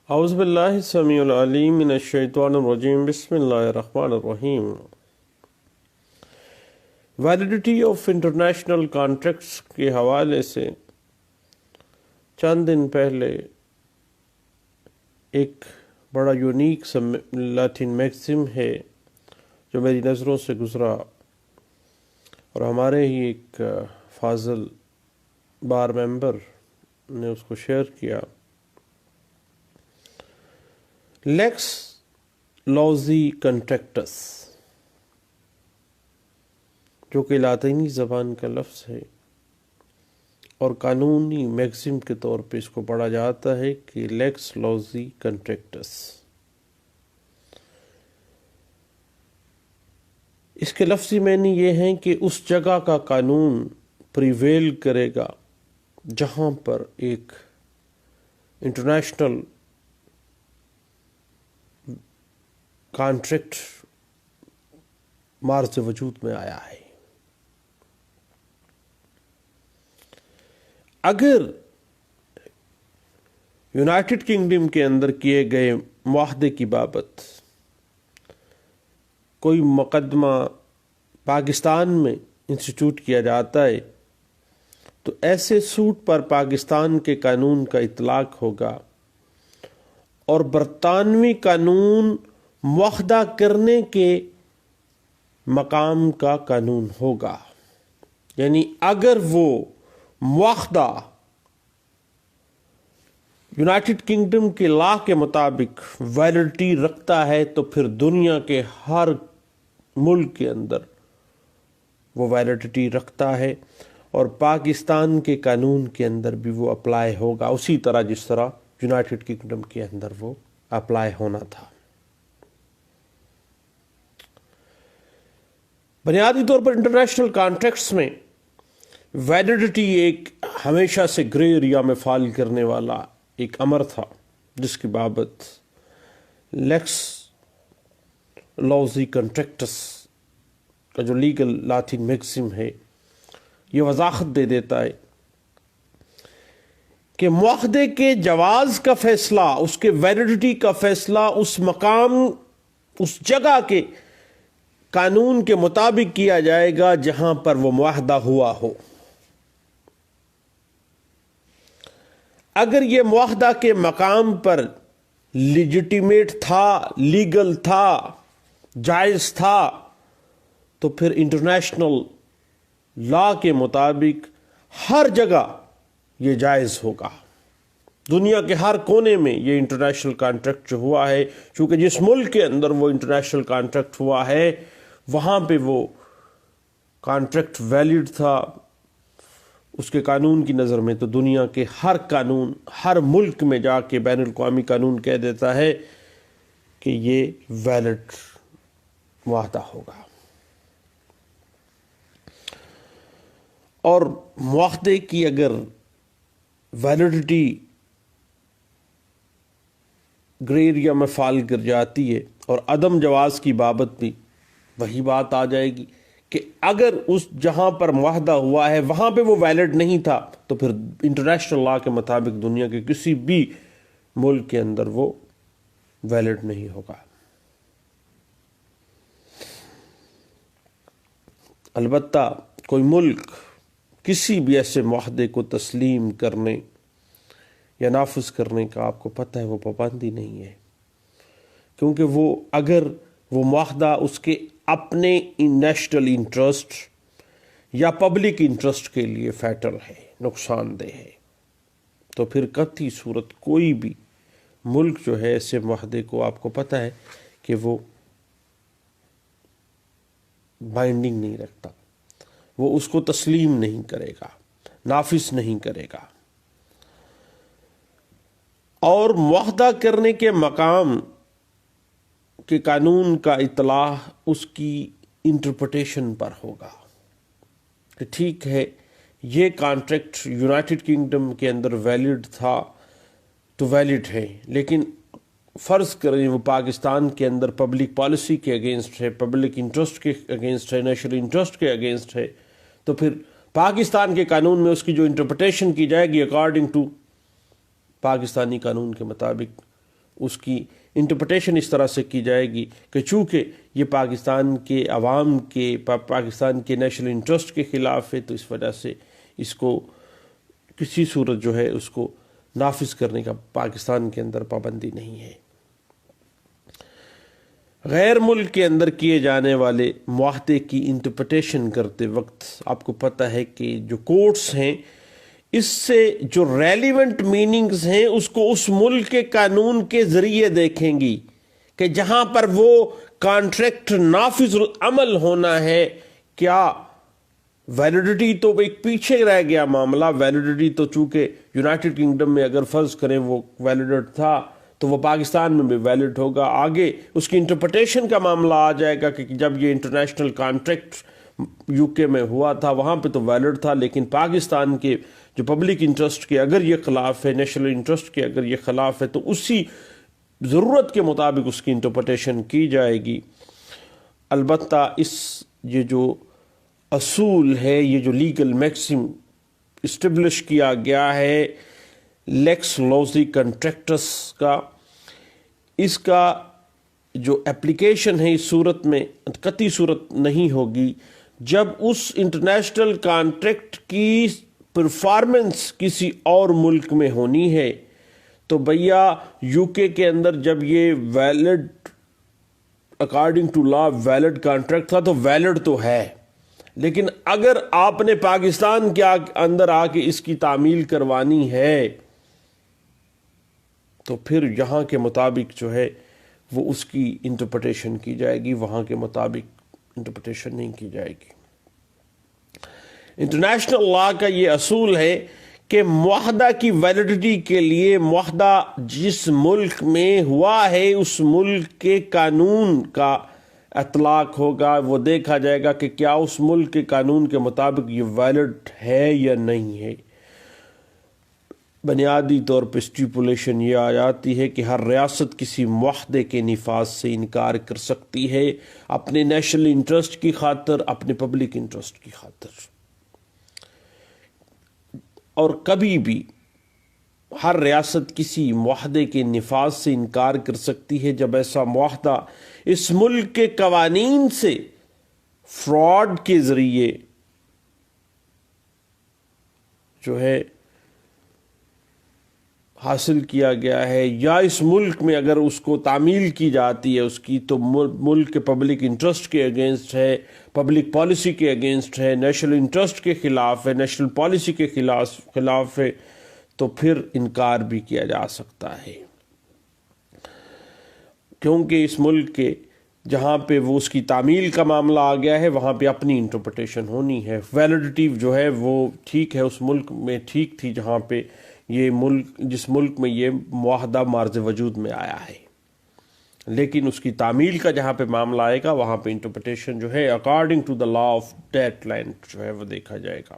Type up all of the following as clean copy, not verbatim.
اعوذ باللہ السمیع العلیم من الشیطان الرجیم بسم اللہ الرحمن الرحیم۔ ویلیڈیٹی آف انٹرنیشنل کانٹریکٹس کے حوالے سے چند دن پہلے ایک بڑا یونیک لاطین میگزم ہے جو میری نظروں سے گزرا اور ہمارے ہی ایک فاضل بار ممبر نے اس کو شیئر کیا۔ لیکس لوزی کنٹریکٹس، جو کہ لاطینی زبان کا لفظ ہے اور قانونی میگزم کے طور پہ اس کو پڑھا جاتا ہے کہ لیکس لوزی کنٹریکٹس۔ اس کے لفظی معنی یہ ہیں کہ اس جگہ کا قانون پریویل کرے گا جہاں پر ایک انٹرنیشنل کانٹریکٹ مارز وجود میں آیا ہے۔ اگر یونائٹڈ کنگڈم کے اندر کیے گئے معاہدے کی بابت کوئی مقدمہ پاکستان میں انسٹیٹیوٹ کیا جاتا ہے تو ایسے سوٹ پر پاکستان کے قانون کا اطلاق ہوگا اور برطانوی قانون معاہدہ کرنے کے مقام کا قانون ہوگا۔ یعنی اگر وہ معاہدہ یونائٹڈ کنگڈم کے لا کے مطابق ویلڈٹی رکھتا ہے تو پھر دنیا کے ہر ملک کے اندر وہ ویلڈٹی رکھتا ہے اور پاکستان کے قانون کے اندر بھی وہ اپلائی ہوگا اسی طرح جس طرح یونائٹڈ کنگڈم کے اندر وہ اپلائی ہونا تھا۔ بنیادی طور پر انٹرنیشنل کانٹریکٹس میں ویلڈٹی ایک ہمیشہ سے گرے ایریا میں فال کرنے والا ایک امر تھا، جس کی بابت لیکس لوزی کنٹریکٹس کا جو لیگل لاطین میگزم ہے یہ وضاحت دے دیتا ہے کہ معاہدے کے جواز کا فیصلہ، اس کے ویلڈٹی کا فیصلہ اس مقام، اس جگہ کے قانون کے مطابق کیا جائے گا جہاں پر وہ معاہدہ ہوا ہو۔ اگر یہ معاہدہ کے مقام پر لیجیٹیمیٹ تھا، لیگل تھا، جائز تھا، تو پھر انٹرنیشنل لا کے مطابق ہر جگہ یہ جائز ہوگا۔ دنیا کے ہر کونے میں یہ انٹرنیشنل کانٹریکٹ جو ہوا ہے، چونکہ جس ملک کے اندر وہ انٹرنیشنل کانٹریکٹ ہوا ہے وہاں پہ وہ کانٹریکٹ ویلڈ تھا اس کے قانون کی نظر میں، تو دنیا کے ہر قانون، ہر ملک میں جا کے بین الاقوامی قانون کہہ دیتا ہے کہ یہ ویلڈ معاہدہ ہوگا۔ اور معاہدے کی اگر ویلڈٹی گرے ایریا میں فال کر جاتی ہے اور عدم جواز کی بابت بھی وہی بات آ جائے گی کہ اگر اس جہاں پر معاہدہ ہوا ہے وہاں پہ وہ ویلڈ نہیں تھا تو پھر انٹرنیشنل لا کے مطابق دنیا کے کسی بھی ملک کے اندر وہ ویلڈ نہیں ہوگا۔ البتہ کوئی ملک کسی بھی ایسے معاہدے کو تسلیم کرنے یا نافذ کرنے کا آپ کو پتہ ہے وہ پابندی نہیں ہے، کیونکہ وہ اگر وہ معاہدہ اس کے اپنے نیشنل انٹرسٹ یا پبلک انٹرسٹ کے لیے فیٹل ہے، نقصان دہ ہے، تو پھر قطعی صورت کوئی بھی ملک جو ہے ایسے معاہدے کو آپ کو پتہ ہے کہ وہ بائنڈنگ نہیں رکھتا، وہ اس کو تسلیم نہیں کرے گا، نافذ نہیں کرے گا۔ اور معاہدہ کرنے کے مقام کے قانون کا اطلاع اس کی انٹرپریٹیشن پر ہوگا کہ ٹھیک ہے یہ کانٹریکٹ یونائٹڈ کنگڈم کے اندر ویلڈ تھا تو ویلڈ ہے، لیکن فرض کریں وہ پاکستان کے اندر پبلک پالیسی کے اگینسٹ ہے، پبلک انٹرسٹ کے اگینسٹ ہے، نیشنل انٹرسٹ کے اگینسٹ ہے، تو پھر پاکستان کے قانون میں اس کی جو انٹرپریٹیشن کی جائے گی اکارڈنگ ٹو پاکستانی قانون کے مطابق اس کی انٹرپریٹیشن اس طرح سے کی جائے گی کہ چونکہ یہ پاکستان کے عوام کے پاکستان کے نیشنل انٹرسٹ کے خلاف ہے، تو اس وجہ سے اس کو کسی صورت جو ہے اس کو نافذ کرنے کا پاکستان کے اندر پابندی نہیں ہے۔ غیر ملک کے اندر کیے جانے والے معاہدے کی انٹرپریٹیشن کرتے وقت آپ کو پتہ ہے کہ جو کورٹس ہیں اس سے جو ریلیونٹ میننگز ہیں اس کو اس ملک کے قانون کے ذریعے دیکھیں گی کہ جہاں پر وہ کانٹریکٹ نافذ العمل ہونا ہے، کیا ویلیڈیٹی تو ایک پیچھے رہ گیا معاملہ، ویلیڈیٹی تو چونکہ یونائٹڈ کنگڈم میں اگر فرض کریں وہ ویلیڈ تھا تو وہ پاکستان میں بھی ویلڈ ہوگا، آگے اس کی انٹرپریٹیشن کا معاملہ آ جائے گا کہ جب یہ انٹرنیشنل کانٹریکٹ یو کے میں ہوا تھا وہاں پہ تو ویلڈ تھا، لیکن پاکستان کے جو پبلک انٹرسٹ کے اگر یہ خلاف ہے، نیشنل انٹرسٹ کے اگر یہ خلاف ہے، تو اسی ضرورت کے مطابق اس کی انٹرپریٹیشن کی جائے گی۔ البتہ یہ جو اصول ہے، یہ جو لیگل میکسم اسٹیبلش کیا گیا ہے لیکس لوزی کنٹریکٹس کا، اس کا جو اپلیکیشن ہے اس صورت میں قطعی صورت نہیں ہوگی جب اس انٹرنیشنل کانٹریکٹ کی پرفارمنس کسی اور ملک میں ہونی ہے۔ تو بھیا یو کے اندر جب یہ valid according to law valid contract تھا تو ویلڈ تو ہے، لیکن اگر آپ نے پاکستان کے اندر آ کے اس کی تعمیل کروانی ہے تو پھر یہاں کے مطابق جو ہے وہ اس کی انٹرپریٹیشن کی جائے گی، وہاں کے مطابق انٹرپریٹیشن نہیں کی جائے گی۔ انٹرنیشنل لا کا یہ اصول ہے کہ معاہدہ کی ویلیڈیٹی کے لیے معاہدہ جس ملک میں ہوا ہے اس ملک کے قانون کا اطلاق ہوگا، وہ دیکھا جائے گا کہ کیا اس ملک کے قانون کے مطابق یہ ویلڈ ہے یا نہیں ہے۔ بنیادی طور پہ اسٹیپولیشن یہ آ جاتی ہے کہ ہر ریاست کسی معاہدے کے نفاذ سے انکار کر سکتی ہے اپنے نیشنل انٹرسٹ کی خاطر، اپنے پبلک انٹرسٹ کی خاطر، اور کبھی بھی ہر ریاست کسی معاہدے کے نفاذ سے انکار کر سکتی ہے جب ایسا معاہدہ اس ملک کے قوانین سے فراڈ کے ذریعے جو ہے حاصل کیا گیا ہے، یا اس ملک میں اگر اس کو تعمیل کی جاتی ہے اس کی تو ملک کے پبلک انٹرسٹ کے اگینسٹ ہے، پبلک پالیسی کے اگینسٹ ہے، نیشنل انٹرسٹ کے خلاف ہے، نیشنل پالیسی کے خلاف ہے، تو پھر انکار بھی کیا جا سکتا ہے، کیونکہ اس ملک کے جہاں پہ وہ اس کی تعمیل کا معاملہ آ گیا ہے وہاں پہ اپنی انٹرپریٹیشن ہونی ہے۔ ویلیڈیٹی جو ہے وہ ٹھیک ہے، اس ملک میں ٹھیک تھی جہاں پہ یہ ملک، جس ملک میں یہ معاہدہ مارز وجود میں آیا ہے، لیکن اس کی تعمیل کا جہاں پہ معاملہ آئے گا وہاں پہ انٹرپریٹیشن جو ہے according to the law of that land جو ہے وہ دیکھا جائے گا۔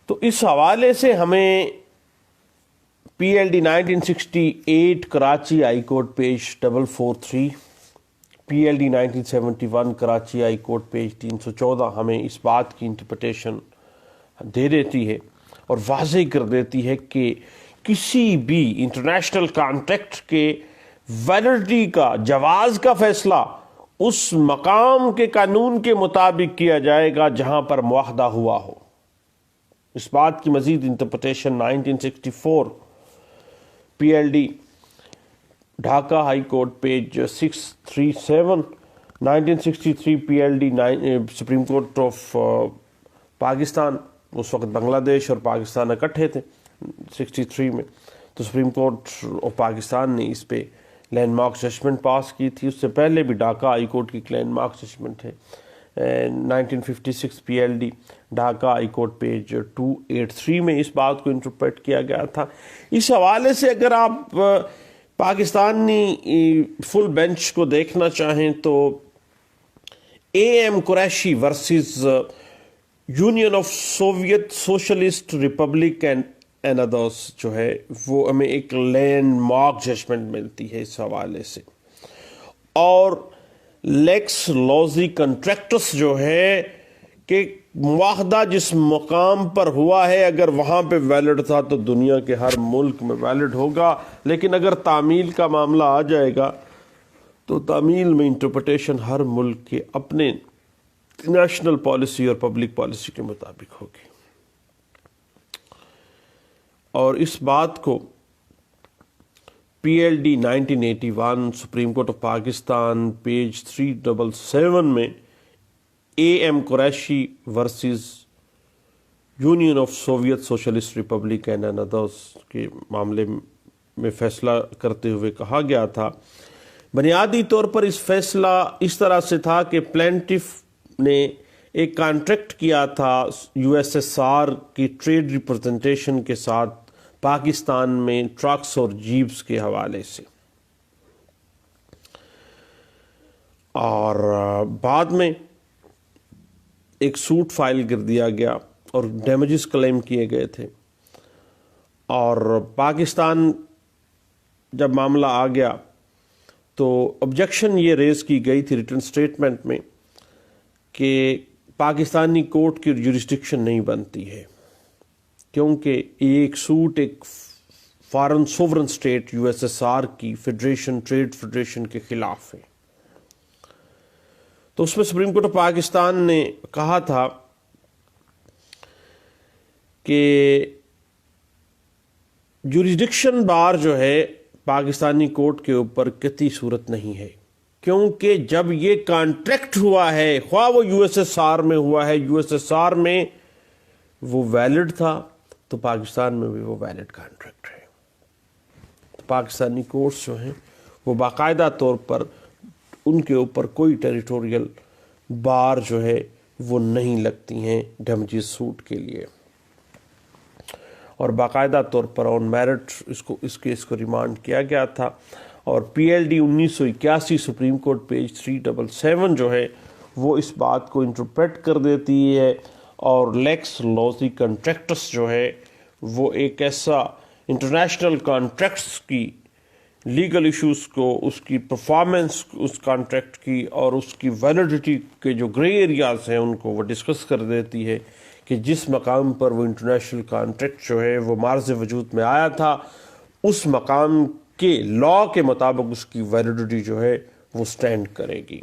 تو اس حوالے سے ہمیں پی L D 1968 Karachi high court page 443، پی L D 1971 Karachi high court page 314 ہمیں اس بات کی انٹرپریٹیشن دے دیتی ہے اور واضح کر دیتی ہے کہ کسی بھی انٹرنیشنل کانٹریکٹ کے ویلیڈیٹی کا، جواز کا فیصلہ اس مقام کے قانون کے مطابق کیا جائے گا جہاں پر معاہدہ ہوا ہو۔ اس بات کی مزید interpretation 1964 P L D Dhaka high court page 637، 1963 P L D supreme court of Pakistan, اس وقت بنگلہ دیش اور پاکستان اکٹھے تھے 63 میں، تو سپریم کورٹ آف پاکستان نے اس پہ لینڈ مارک ججمنٹ پاس کی تھی۔ اس سے پہلے بھی ڈھاکہ ہائی کورٹ کی لینڈ مارک ججمنٹ ہے 1956 پی L D Dhaka high court page 283 میں اس بات کو انٹرپریٹ کیا گیا تھا۔ اس حوالے سے اگر آپ پاکستانی فل بینچ کو دیکھنا چاہیں تو A M Qureshi versus Union of Soviet Socialist Republic and others جو ہے وہ ہمیں ایک لینڈ مارک ججمنٹ ملتی ہے اس حوالے سے، اور لیکس لوزی کنٹریکٹس جو ہے کہ معاہدہ جس مقام پر ہوا ہے اگر وہاں پہ ویلڈ تھا تو دنیا کے ہر ملک میں ویلڈ ہوگا، لیکن اگر تعمیل کا معاملہ آ جائے گا تو تعمیل میں انٹرپریٹیشن ہر ملک کے اپنے نیشنل پالیسی اور پبلک پالیسی کے مطابق ہوگی۔ اور اس بات کو PLD 1981 Supreme court of Pakistan page 377 میں AM Qureshi versus Union of Soviet Socialist Republic and others کے معاملے میں فیصلہ کرتے ہوئے کہا گیا تھا، بنیادی طور پر اس فیصلہ اس طرح سے تھا کہ پلینٹف نے ایک کانٹریکٹ کیا تھا USSR کی ٹریڈ ریپرزنٹیشن کے ساتھ پاکستان میں ٹرکس اور جیپس کے حوالے سے، اور بعد میں ایک سوٹ فائل کر دیا گیا اور ڈیمیجز کلیم کیے گئے تھے، اور پاکستان جب معاملہ آ گیا تو آبجیکشن یہ ریز کی گئی تھی ریٹن سٹیٹمنٹ میں کہ پاکستانی کورٹ کی جورسڈکشن نہیں بنتی ہے، کیونکہ یہ ایک سوٹ ایک فارن سوورن اسٹیٹ USSR کی فیڈریشن ٹریڈ فیڈریشن کے خلاف ہے۔ تو اس میں سپریم کورٹ آف پاکستان نے کہا تھا کہ جورسڈکشن بار جو ہے پاکستانی کورٹ کے اوپر قطعی صورت نہیں ہے، کیونکہ جب یہ کانٹریکٹ ہوا ہے، خواہ وہ USSR میں ہوا ہے، USSR میں وہ ویلڈ تھا تو پاکستان میں بھی وہ ویلڈ کانٹریکٹ ہے۔ تو پاکستانی کورٹس جو ہیں وہ باقاعدہ طور پر ان کے اوپر کوئی ٹیریٹوریل بار جو ہے وہ نہیں لگتی ہیں ڈیمیجز سوٹ کے لیے، اور باقاعدہ طور پر آن میرٹ اس کیس کو ریمانڈ کیا گیا تھا، اور PLD 1981 سپریم کورٹ پیج 377 جو ہے وہ اس بات کو انٹرپریٹ کر دیتی ہے، اور لیکس لوزی کنٹریکٹس جو ہے وہ ایک ایسا انٹرنیشنل کانٹریکٹس کی لیگل ایشوز کو، اس کی پرفارمنس اس کانٹریکٹ کی اور اس کی ویلیڈیٹی کے جو گرے ایریاز ہیں ان کو وہ ڈسکس کر دیتی ہے کہ جس مقام پر وہ انٹرنیشنل کانٹریکٹ جو ہے وہ معرض وجود میں آیا تھا اس مقام کے لا کے مطابق اس کی ویلیڈیٹی جو ہے وہ سٹینڈ کرے گی۔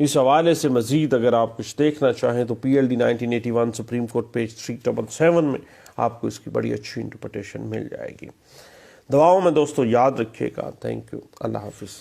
اس حوالے سے مزید اگر آپ کچھ دیکھنا چاہیں تو PLD 1981 سپریم کورٹ پیج 377 میں آپ کو اس کی بڑی اچھی انٹرپریٹیشن مل جائے گی۔ دعاؤں میں دوستو یاد رکھیے گا۔ تھینک یو، اللہ حافظ۔